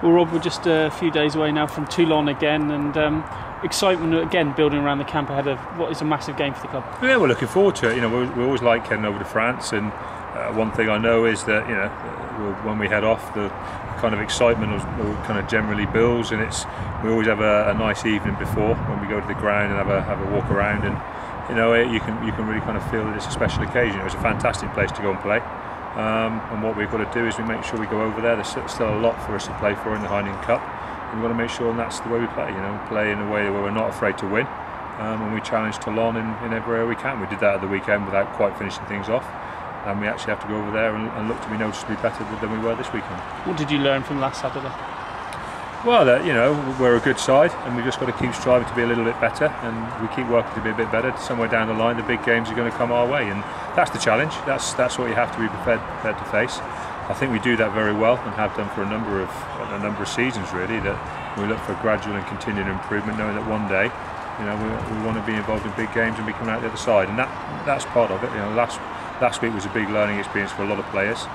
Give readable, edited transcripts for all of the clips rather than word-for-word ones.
Well, Rob, we're just a few days away now from Toulon again, and excitement again building around the camp ahead of what is a massive game for the club. Yeah, we're looking forward to it. You know, we always like heading over to France, and one thing I know is that when we head off, the kind of excitement kind of generally builds, and we always have a nice evening before when we go to the ground and have a walk around, and you can really kind of feel that it's a special occasion. It's a fantastic place to go and play. And what we've got to do is we make sure we go over there. There's still a lot for us to play for in the Heineken Cup, and we've got to make sure, and that's the way we play. Play in a way where we're not afraid to win, and we challenge Toulon in every area we can. We did that at the weekend without quite finishing things off, and we actually have to go over there and look to be noticeably better than we were this weekend. What did you learn from last Saturday? Well, we're a good side, and we've just got to keep striving to be a little bit better, and we keep working to be a bit better. Somewhere down the line, the big games are going to come our way, and that's the challenge. That's what you have to be prepared to face. I think we do that very well, and have done for a number of seasons really. That we look for gradual and continued improvement, knowing that one day, we want to be involved in big games and be coming out the other side, and that's part of it. Last week was a big learning experience for a lot of players.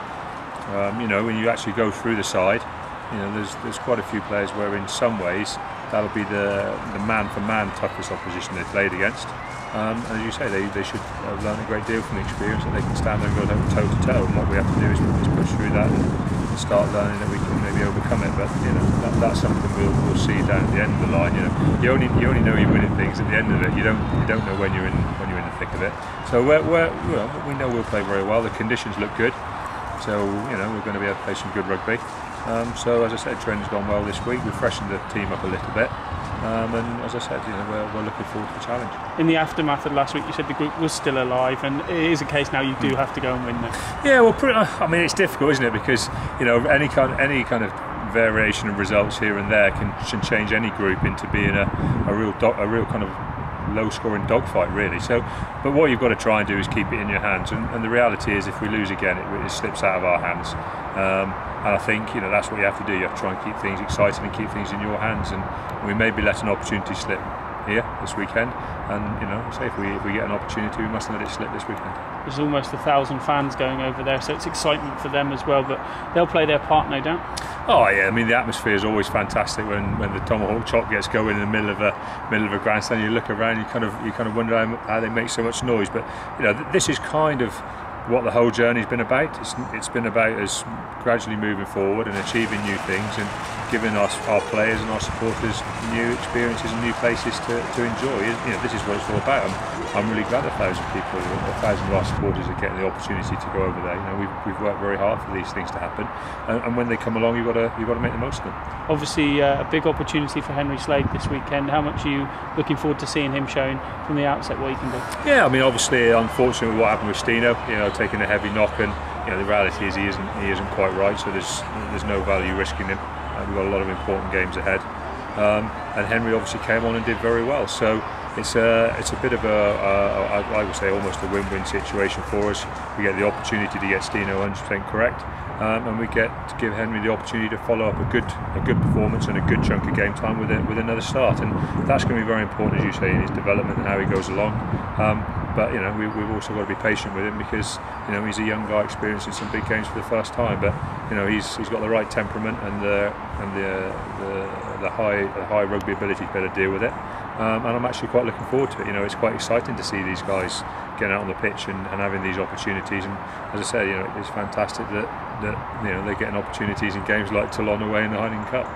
When you actually go through the side, there's quite a few players where in some ways that'll be the man-for-man toughest opposition they played against. And as you say, they should have learned a great deal from the experience, that they can stand there and go toe-to-toe, and what we have to do is push through that and start learning that we can maybe overcome it. But that's something we'll see down at the end of the line. You only know you're winning things at the end of it. You don't know when you're in the thick of it. So we know we'll play very well. The conditions look good, so we're going to be able to play some good rugby. So as I said, training's gone well this week. We've freshened the team up a little bit, and as I said, we're looking forward to the challenge. In the aftermath of last week, you said the group was still alive, and it is a case now you do have to go and win them. Yeah, well, I mean, it's difficult, isn't it? Because any kind of variation of results here and there can change any group into being a real kind of low-scoring dogfight, really. So, but what you've got to try and do is keep it in your hands, and the reality is, if we lose again, it slips out of our hands. And I think that's what you have to do. You have to try and keep things exciting and keep things in your hands. And we maybe let an opportunity slip here this weekend. And say if we get an opportunity, we mustn't let it slip this weekend. There's almost 1,000 fans going over there, so it's excitement for them as well. But they'll play their part, no doubt. Oh yeah, I mean, the atmosphere is always fantastic when the tomahawk chop gets going in the middle of a grandstand. You look around, you kind of wonder how they make so much noise. But this is kind of what the whole journey's been about. It's been about us gradually moving forward and achieving new things, and giving our players and our supporters new experiences and new places to enjoy. This is what it's all about. I'm really glad 1,000 people, 1,000 of our supporters are getting the opportunity to go over there. We've worked very hard for these things to happen, and when they come along, you've got to make the most of them. Obviously, a big opportunity for Henry Slade this weekend. How much are you looking forward to seeing him showing from the outset what he can do? Yeah, I mean, obviously, unfortunately, what happened with Stino, taking a heavy knock, and the reality is he isn't quite right. So there's no value risking him. We've got a lot of important games ahead, and Henry obviously came on and did very well. So it's a bit of I would say almost a win-win situation for us. We get the opportunity to get Stino 100% correct, and we get to give Henry the opportunity to follow up a good performance and a good chunk of game time with another start, and that's going to be very important, as you say, in his development and how he goes along. But we've also got to be patient with him, because he's a young guy experiencing some big games for the first time. But he's got the right temperament and the high rugby ability to be able to deal with it. And I'm actually quite looking forward to it. It's quite exciting to see these guys getting out on the pitch and having these opportunities. And as I say, it's fantastic that they're getting opportunities in games like Toulon away in the Heineken Cup.